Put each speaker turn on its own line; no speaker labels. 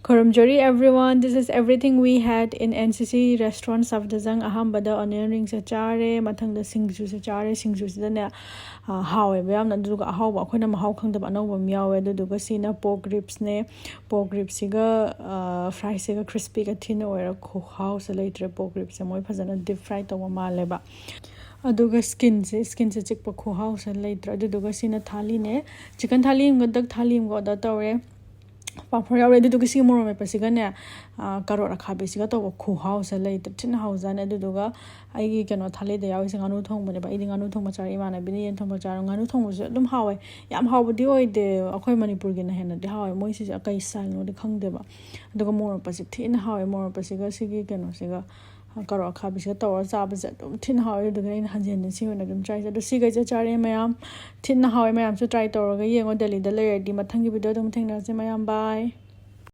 Koramjori everyone, this is everything we had in NCC restaurant Safdarjung. Ahambada onion rings a chare, mathangda singju se chare, singju se dane hawe bayam na duga hawa akhona mahau khangda anawba miyawe duga sina pork ribs ne pork ribs siga fry siga crispy ga thin oira kho house later pork ribs moi phajana deep fry to ma leba aduga skin se chikpa kho house later aduga sina thali ne chicken thali ngadak thali ngoda tawre Papaya already to see more of a Pasigana, Carora Cabisiga, or cool house, a late tin house, and Eduga. I cannot tell it. They always a new tongue, but eating a new tomachariman, a billion tomachar, and a tongue was them how I am how would you the Manipurgan hand, the how I moises a case sign or the Kangdeva. The more of a tin how a more of a cigar, Sigi can cigar. Karo kabisha to zabazet tin how the grain has in the sea when I try to see a chari mayam tin how I am to try to or the delay the layer, Dimatangi with them thing as I am by.